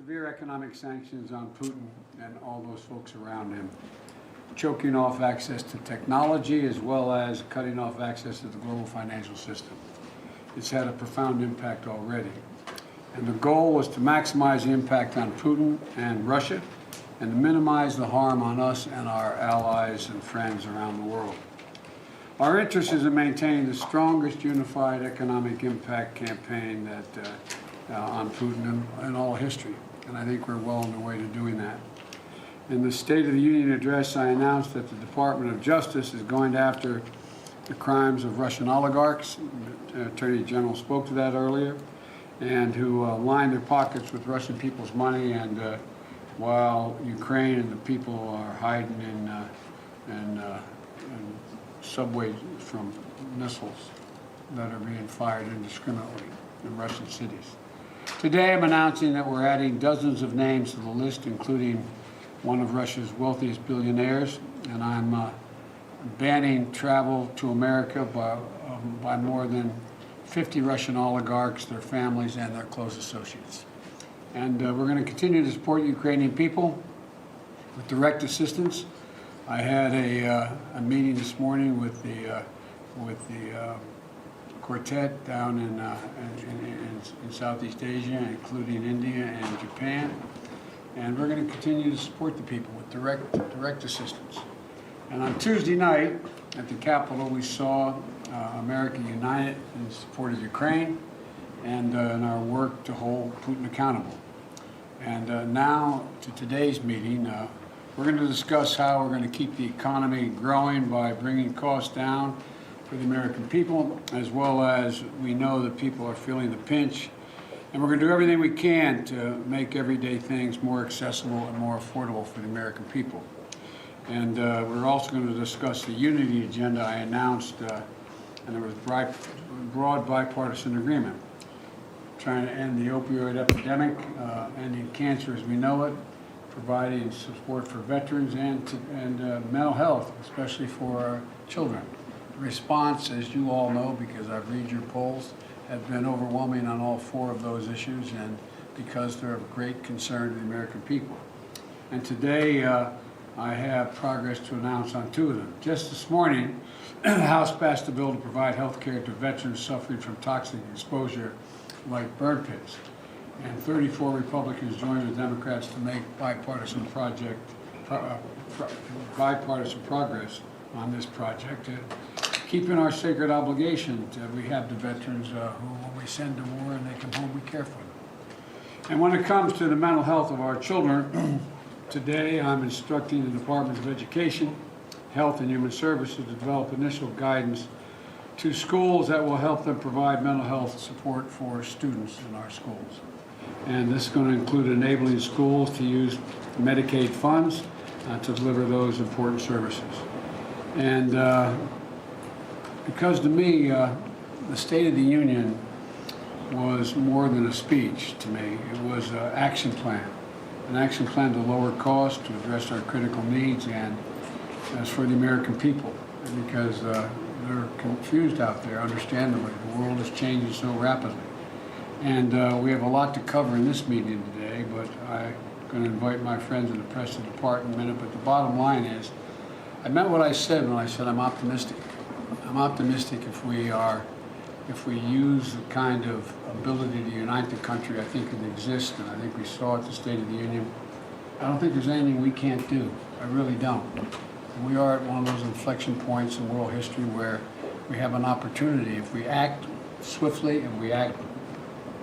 severe economic sanctions on Putin and all those folks around him, choking off access to technology as well as cutting off access to the global financial system. It's had a profound impact already. And the goal was to maximize the impact on Putin and Russia and to minimize the harm on us and our allies and friends around the world. Our interest is in maintaining the strongest unified economic impact campaign that on Putin in all history, and I think we're well on the way to doing that. In the State of the Union address, I announced that the Department of Justice is going after the crimes of Russian oligarchs. The Attorney General spoke to that earlier, and who line their pockets with Russian people's money, and while Ukraine and the people are hiding in subways from missiles that are being fired indiscriminately in Russian cities. Today I'm announcing that we're adding dozens of names to the list, including one of Russia's wealthiest billionaires, and I'm banning travel to America by more than 50 Russian oligarchs, their families, and their close associates. And we're going to continue to support Ukrainian people with direct assistance. I had a meeting this morning with the quartet down in Southeast Asia, including India and Japan. And we're going to continue to support the people with direct assistance. And on Tuesday night at the Capitol, we saw America united in support of Ukraine and in our work to hold Putin accountable. And now to today's meeting, we're going to discuss how we're going to keep the economy growing by bringing costs down for the American people, as well as we know that people are feeling the pinch. And we're going to do everything we can to make everyday things more accessible and more affordable for the American people. And we're also going to discuss the unity agenda I announced, and there was broad bipartisan agreement, trying to end the opioid epidemic, ending cancer as we know it, providing support for veterans and mental health, especially for our children. The response, as you all know, because I've read your polls, have been overwhelming on all four of those issues, and because they're of great concern to the American people. And today, I have progress to announce on two of them. Just this morning, the House passed a bill to provide health care to veterans suffering from toxic exposure like burn pits. And 34 Republicans joined with Democrats to make bipartisan progress on this project, keeping our sacred obligation to we have the veterans who, when we send to war and they come home, we care for them. And when it comes to the mental health of our children, today I'm instructing the Departments of Education, Health and Human Services to develop initial guidance to schools that will help them provide mental health support for students in our schools. And this is going to include enabling schools to use Medicaid funds to deliver those important services. And because to me, the State of the Union was more than a speech to me. It was an action plan to lower costs, to address our critical needs, and as for the American people, because they're confused out there, understandably. The world is changing so rapidly. And we have a lot to cover in this meeting today, but I'm going to invite my friends in the press to depart in a minute. But the bottom line is, I meant what I said when I said I'm optimistic. I'm optimistic if we use the kind of ability to unite the country I think it exists, and I think we saw at the State of the Union. I don't think there's anything we can't do. I really don't. And we are at one of those inflection points in world history where we have an opportunity. If we act swiftly and we act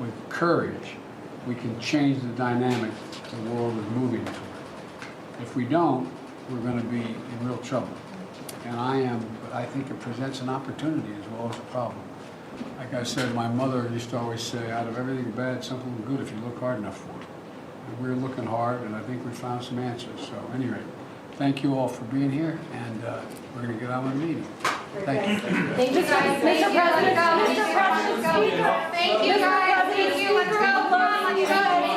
with courage, we can change the dynamic the world is moving toward. If we don't, we're going to be in real trouble. And but I think it presents an opportunity as well as a problem. Like I said, my mother used to always say, out of everything bad, something good if you look hard enough for it. And we're looking hard, and I think we found some answers. So anyway, thank you all for being here, and we're going to get on with the meeting. Thank you. Thank you, guys. Mr. President, Mr. President, Speaker. Thank you, guys. Thank you. Let's go. Let's go.